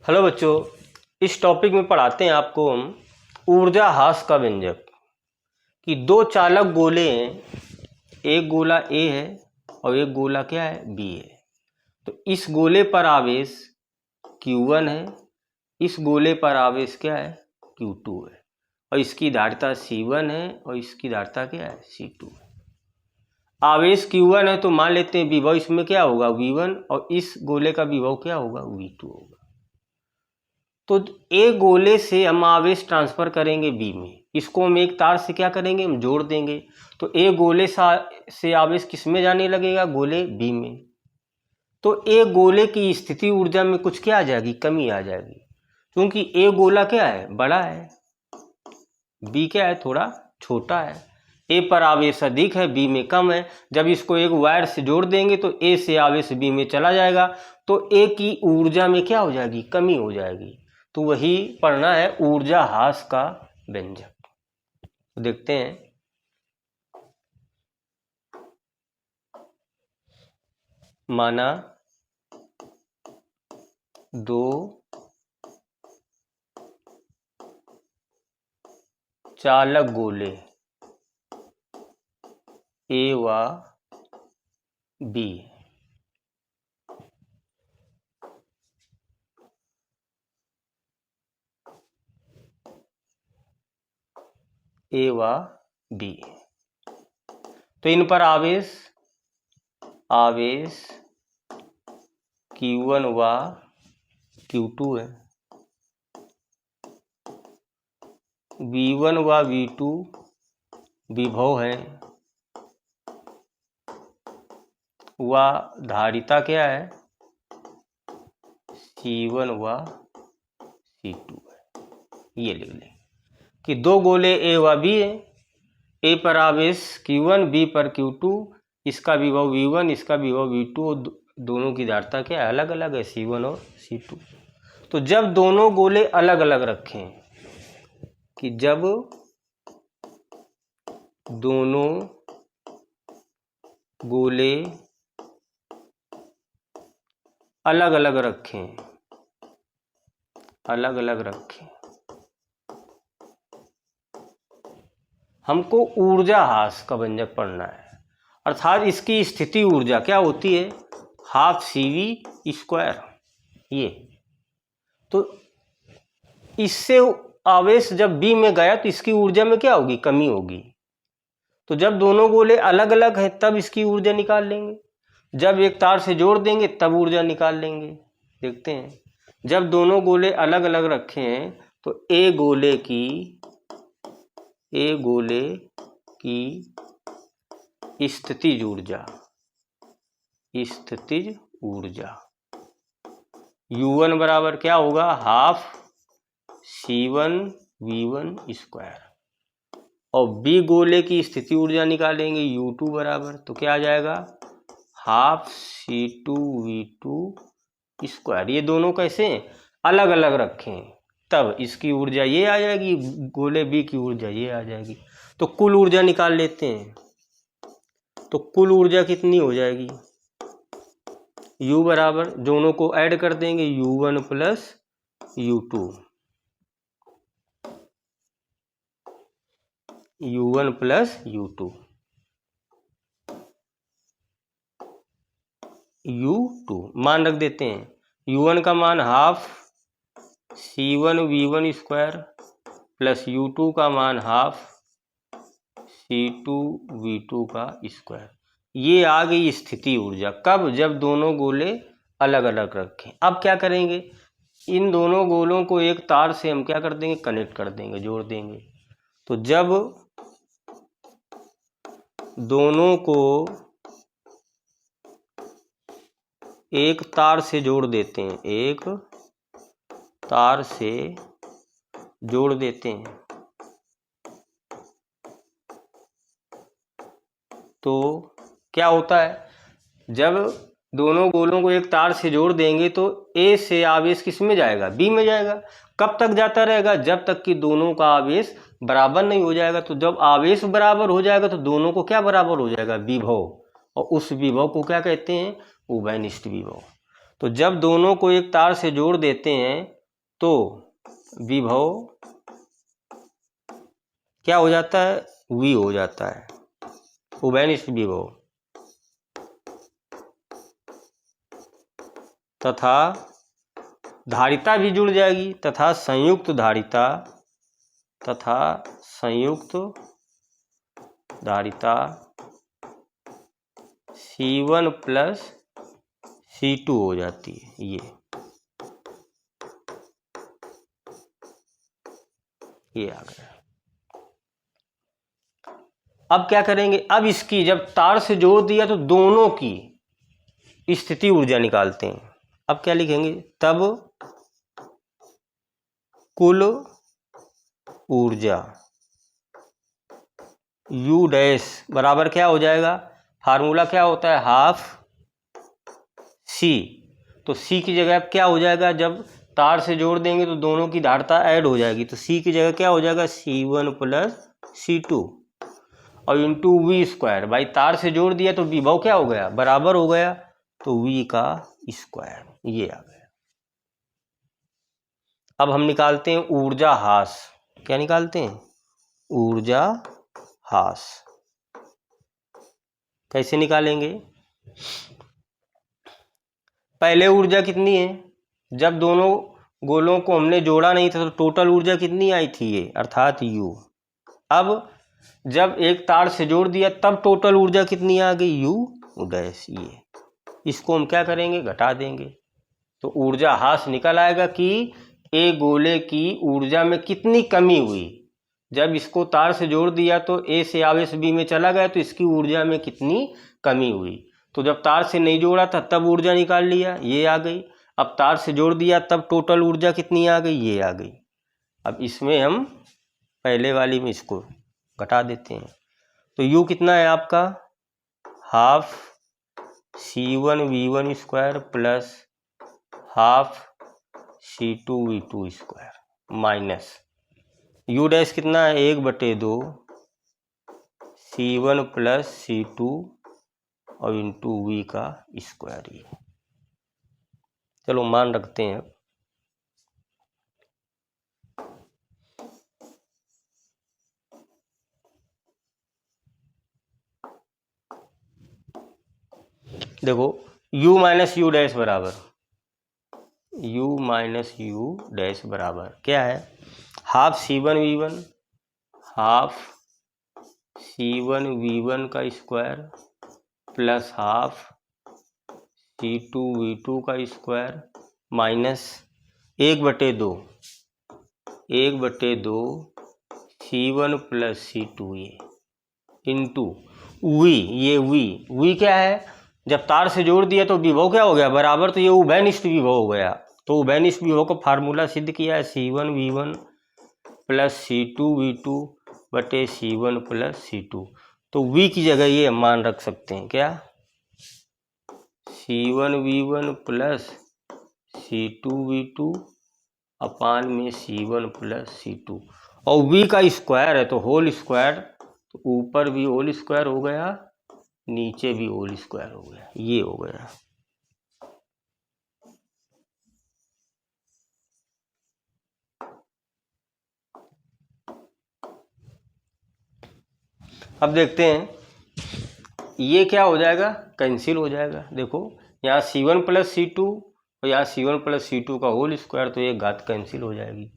Hello बच्चों, इस topic में पढ़ाते हैं आपको हम ऊर्जा ह्रास का व्यंजक। कि दो चालक गोले हैं, एक गोला ए है और एक गोला क्या है, बी है। तो इस गोले पर आवेश Q1 है, इस गोले पर आवेश क्या है, Q2 है, और इसकी धारिता C1 है और इसकी धारिता क्या है, C2 है। आवेश Q1 है तो मान लेते हैं विभव इसमें क्या होगा, V1, और इस गोले का विभव क्या होगा, V2 होगा। तो ए गोले से हम आवेश ट्रांसफर करेंगे बी में, इसको हम एक तार से क्या करेंगे, हम जोड़ देंगे। तो ए गोले से आवेश किस में जाने लगेगा, गोले बी में। तो ए गोले की स्थिति ऊर्जा में कुछ क्या आ जाएगी, कमी आ जाएगी, क्योंकि ए गोला क्या है, बड़ा है, बी क्या है, थोड़ा छोटा है। ए पर आवेश अधिक है, बी में कम है। जब इसको एक वायर से जोड़ देंगे तो ए से आवेश बी में चला जाएगा, तो ए की ऊर्जा में क्या हो जाएगी, कमी हो जाएगी। तो वही पढ़ना है ऊर्जा ह्रास का व्यंजक। तो देखते हैं, माना दो चालक गोले ए व बी, ए व बी। तो इन पर आवेश Q1 व Q2 है, V1 व V2 विभव है, व धारिता क्या है, C1 व C2 है। ये लिख लें कि दो गोले ए व बी है, ए पर आवेश Q1, बी पर Q2, इसका विभव V1, इसका विभव V2, और दोनों की धारिता क्या है, अलग अलग है, C1 और C2। तो जब दोनों गोले अलग अलग रखें, कि जब दोनों गोले अलग अलग रखें, हमको ऊर्जा ह्रास का व्यंजक पढ़ना है। अर्थात इसकी स्थिति ऊर्जा क्या होती है, हाफ CV²। ये तो इससे आवेश जब बी में गया तो इसकी ऊर्जा में क्या होगी, कमी होगी। तो जब दोनों गोले अलग अलग हैं तब इसकी ऊर्जा निकाल लेंगे, जब एक तार से जोड़ देंगे तब ऊर्जा निकाल लेंगे। देखते हैं, जब दोनों गोले अलग अलग रखे हैं तो ए गोले की स्थितिज ऊर्जा U1 बराबर क्या होगा, हाफ C1V1², और बी गोले की स्थिति ऊर्जा निकालेंगे U2 बराबर, तो क्या आ जाएगा, हाफ C2V2²। ये दोनों कैसे अलग अलग रखें तब इसकी ऊर्जा ये आ जाएगी, गोले बी की ऊर्जा ये आ जाएगी। तो कुल ऊर्जा निकाल लेते हैं, तो कुल ऊर्जा कितनी हो जाएगी, U बराबर, दोनों को ऐड कर देंगे, U1 plus U2, U1 plus U2, U2 मान रख देते हैं। U1 का मान हाफ C1V1² प्लस U2 का मान हाफ C2V2²। ये आ गई स्थिति ऊर्जा। कब, जब दोनों गोले अलग अलग रखें। अब क्या करेंगे, इन दोनों गोलों को एक तार से हम क्या कर देंगे, कनेक्ट कर देंगे, जोड़ देंगे। तो जब दोनों को एक तार से जोड़ देते हैं, तो क्या होता है, जब दोनों गोलों को एक तार से जोड़ देंगे तो ए से आवेश किस में जाएगा, बी में जाएगा। कब तक जाता रहेगा, जब तक कि दोनों का आवेश बराबर नहीं हो जाएगा। तो जब आवेश बराबर हो जाएगा तो दोनों को क्या बराबर हो जाएगा, विभव, और उस विभव को क्या कहते हैं, उभयनिष्ठ विभव। तो जब दोनों को एक तार से जोड़ देते हैं तो विभव क्या हो जाता है, V हो जाता है, उभयनिष्ठ विभव, तथा धारिता भी जुड़ जाएगी, तथा संयुक्त धारिता, तथा संयुक्त धारिता C1 प्लस C2 हो जाती है। ये आ गया। अब क्या करेंगे, अब इसकी जब तार से जोड़ दिया तो दोनों की स्थिति ऊर्जा निकालते हैं। अब क्या लिखेंगे, तब कुल ऊर्जा U डैश बराबर क्या हो जाएगा, फार्मूला क्या होता है, हाफ C। तो C की जगह अब क्या हो जाएगा, जब तार से जोड़ देंगे तो दोनों की धारिता ऐड हो जाएगी, तो C की जगह क्या हो जाएगा, C1 प्लस C2 और इंटू V स्क्वायर। भाई तार से जोड़ दिया तो विभव क्या हो गया, बराबर हो गया, तो V का स्क्वायर, ये आ गया। अब हम निकालते हैं ऊर्जा हास। क्या निकालते हैं, ऊर्जा हास। कैसे निकालेंगे, पहले ऊर्जा कितनी है, जब दोनों गोलों को हमने जोड़ा नहीं था तो टोटल ऊर्जा कितनी आई थी, ये अर्थात U। अब जब एक तार से जोड़ दिया तब टोटल ऊर्जा कितनी आ गई, U डैश। ये इसको हम क्या करेंगे, घटा देंगे, तो ऊर्जा हास निकल आएगा कि ए गोले की ऊर्जा में कितनी कमी हुई। जब इसको तार से जोड़ दिया तो ए से आवेश बी में चला गया तो इसकी ऊर्जा में कितनी कमी हुई। तो जब तार से नहीं जोड़ा था तब ऊर्जा निकाल लिया, ये आ गई। अब तार से जोड़ दिया तब टोटल ऊर्जा कितनी आ गई, ये आ गई। अब इसमें हम पहले वाली में इसको घटा देते हैं, तो U कितना है आपका, half C1 V1 square plus half C2 V2 square minus U dash कितना है, 1/2 C1 प्लस C2 और इंटू V का स्क्वायर। ये चलो मान रखते हैं। देखो U माइनस U डैश बराबर, U माइनस U डैश बराबर क्या है, half C1 V1, half C1 V1 का square plus half C2 V2 का square minus 1/2 C1 plus C2 ये इंटू V। ये V क्या है, जब तार से जोड़ दिया तो विभव क्या हो गया, बराबर, तो ये उभयनिष्ठ विभव हो गया। तो उभयनिष्ठ विभव को फार्मूला सिद्ध किया है, C1 V1 plus C2 V2 बटे C1 प्लस C2। तो V की जगह ये मान रख सकते हैं, क्या, C1 V1 plus C2 V2 अपान में C1 प्लस C2, और V का स्क्वायर है तो होल स्क्वायर, तो ऊपर भी होल स्क्वायर हो गया, नीचे भी होल स्क्वायर हो गया, ये हो गया। अब देखते हैं ये क्या हो जाएगा, कैंसिल हो जाएगा। देखो यहाँ C1 प्लस C2 और यहाँ C1 प्लस C2 का होल स्क्वायर, तो ये घात कैंसिल हो जाएगी।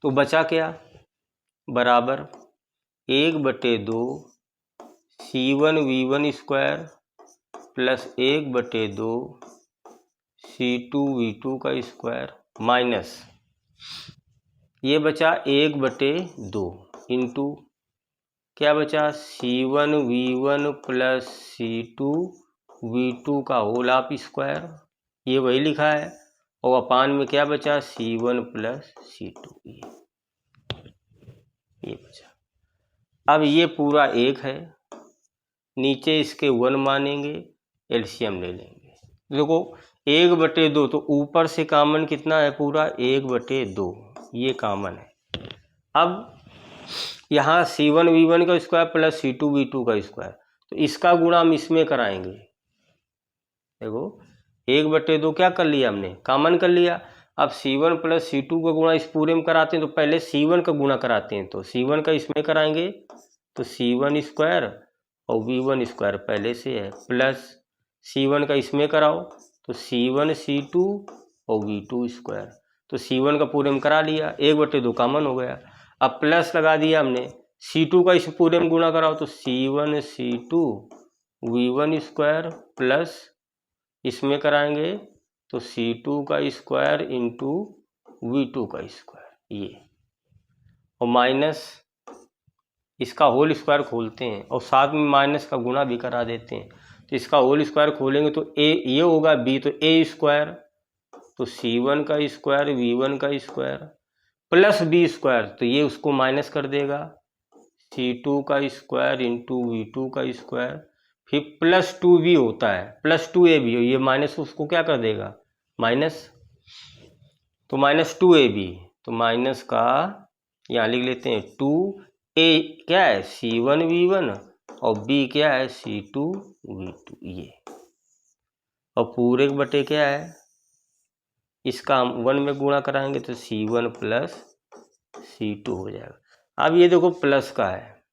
तो बचा क्या, बराबर 1/2 C1 V1 square plus 1/2 C2 V2 का स्क्वायर माइनस ये बचा 1/2 इंटू क्या बचा, C1 V1 plus C2 V2 का होल ऑफ स्क्वायर, ये वही लिखा है, और अपान में क्या बचा, C1 प्लस C2, ये बचा। अब ये पूरा 1 है, नीचे इसके 1 मानेंगे, एलसीएम ले लेंगे। देखो 1/2, तो ऊपर से कॉमन कितना है, पूरा 1/2, ये कॉमन है। अब यहाँ C1 V1 का स्क्वायर प्लस C2 V2 का स्क्वायर, तो इसका गुणा हम इसमें कराएंगे। देखो 1/2 क्या कर लिया हमने, कॉमन कर लिया। अब C1 प्लस C2 का गुणा इस पूरे में कराते हैं तो पहले C1 का गुणा कराते हैं, तो C1 का इसमें कराएंगे तो C1 स्क्वायर और V1 स्क्वायर पहले से है, प्लस C1 का इसमें कराओ तो C1 C2 और V2 स्क्वायर, तो C1 का पूरे में करा लिया, 1/2 कॉमन हो गया। अब प्लस लगा दिया हमने, C2 का इस पूरे में गुणा कराओ तो C1 C2 V1 square plus इसमें कराएंगे तो C2 का स्क्वायर इंटू V2 का स्क्वायर, ये और माइनस इसका होल स्क्वायर खोलते हैं और साथ में माइनस का गुणा भी करा देते हैं, तो इसका होल स्क्वायर खोलेंगे तो ए ये होगा B, तो A स्क्वायर तो C1 का स्क्वायर V1 का स्क्वायर प्लस B स्क्वायर, तो ये उसको माइनस कर देगा C2 का स्क्वायर इंटू V2 का स्क्वायर, फिर प्लस 2B होता है, प्लस 2AB, ये माइनस उसको क्या कर देगा माइनस, तो माइनस 2AB, तो माइनस का यहाँ लिख लेते हैं 2A क्या है C1 V1 और B क्या है C2 V2, ये और पूरे के बटे क्या है इसका हम 1 में गुणा कराएंगे तो C1 प्लस C2 हो जाएगा। अब ये देखो प्लस का है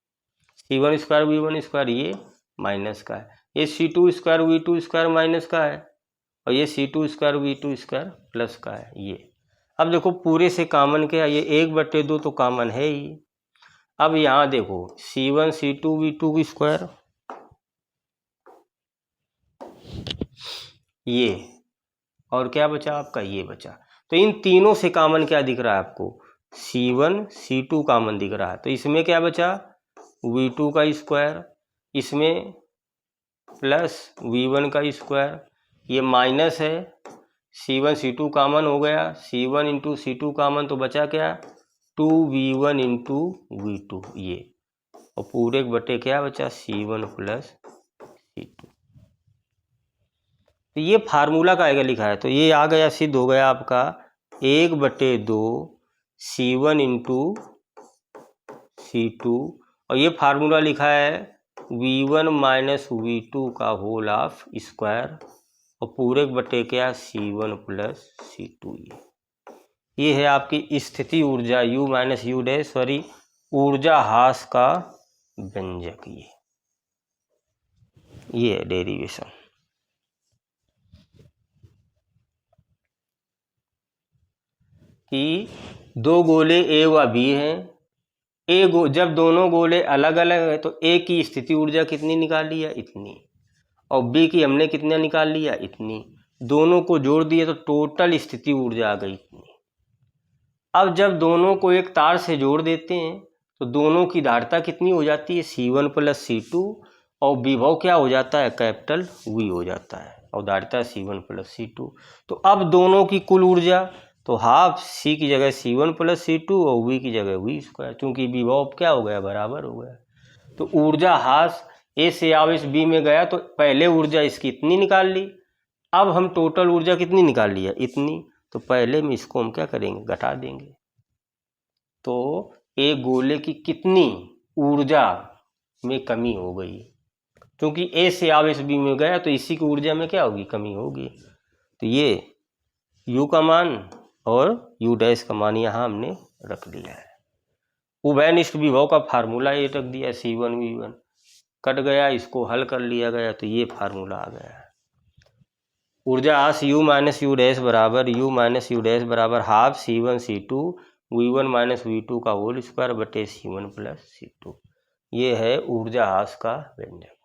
C1 स्क्वायर V1 स्क्वायर, ये माइनस का है, ये C2 square V2 square minus का है और ये C2 square V2 square plus का है, ये अब देखो पूरे से कॉमन क्या है, ये 1/2 तो कॉमन है ही। अब यहाँ देखो C1 C2 V2 स्क्वायर, ये और क्या बचा आपका, ये बचा, तो इन तीनों से कॉमन क्या दिख रहा है आपको C1 C2 कॉमन दिख रहा है, तो इसमें क्या बचा V2 का स्क्वायर, इसमें प्लस V1 का स्क्वायर, ये माइनस है C1 C2 कॉमन हो गया, C1 इंटू C2 कॉमन तो बचा क्या 2V1 इंटू V2, ये और पूरे के बटे क्या बचा C1 प्लस C2। तो ये फार्मूला का आएगा लिखा है, तो ये आ गया सिद्ध हो गया आपका 1/2 C1 इंटू C2 और ये फार्मूला लिखा है V1 माइनस V2 का होल ऑफ स्क्वायर और पूरे के बटे क्या C1 प्लस C2, ये है आपकी स्थिति ऊर्जा U minus U dash sorry ऊर्जा ह्रास का व्यंजक, ये है डेरिवेशन। कि दो गोले A व B हैं, जब दोनों गोले अलग अलग है तो A की स्थिति ऊर्जा कितनी निकाल लिया इतनी और B की हमने कितना निकाल लिया इतनी, दोनों को जोड़ दिए तो टोटल स्थिति ऊर्जा आ गई इतनी। अब जब दोनों को एक तार से जोड़ देते हैं तो दोनों की धारिता कितनी हो जाती है C1 प्लस C2 और विभव क्या हो जाता है कैपिटल V हो जाता है और धारिता C1 प्लस C2। तो अब दोनों की कुल ऊर्जा तो हाफ C की जगह C1 प्लस C2 और V की जगह V स्क्वायर, क्योंकि विभव क्या हो गया बराबर हो गया। तो ऊर्जा ह्रास A से आवेश B में गया तो पहले ऊर्जा इसकी इतनी निकाल ली, अब हम टोटल ऊर्जा कितनी निकाल लिया इतनी, तो पहले में इसको हम क्या करेंगे घटा देंगे, तो एक गोले की कितनी ऊर्जा में कमी हो गई, क्योंकि A से आवेश B में गया तो इसी की ऊर्जा में क्या होगी कमी होगी। तो ये U का मान और U डैश का मान यहाँ हमने रख लिया है। उभयनिष्ठ विभव का फार्मूला ये रख दिया C1 V1 कट गया, इसको हल कर लिया गया तो ये फार्मूला आ गया। ऊर्जा ह्रास U माइनस U डैश बराबर half C1 C2 V1 minus V2 का होल स्क्वायर बटे C1 प्लस C2, ये है ऊर्जा ह्रास का व्यंजक।